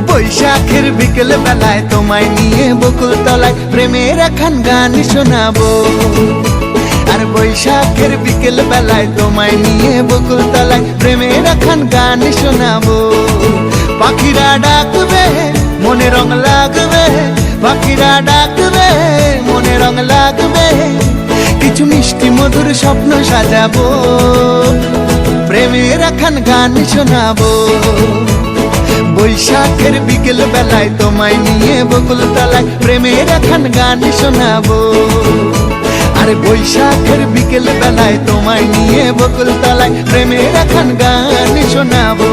বৈশাখের বিকেল বেলায় তোমায় নিয়ে বকুল তলায় প্রেমের একখান গান শোনাবো। আর বৈশাখের বিকেল বেলায় তোমায় নিয়ে বকুল তলায় প্রেমের একখান গান শোনাবো। পাখিরা ডাকবে মনে রং লাগবে, পাখিরা ডাকবে মনে রং লাগবে, কিছু মিষ্টি মধুর স্বপ্ন সাজাবো, প্রেমের একখান গান শোনাবো। বৈশাখের বিকেল বেলায় তোমায় নিয়ে বকুল তলায় প্রেমের একখান গান শোনাবো। আরে বৈশাখের বিকেল বেলায় তোমায় নিয়ে বকুল তলায় প্রেমের একখান গান শোনাবো।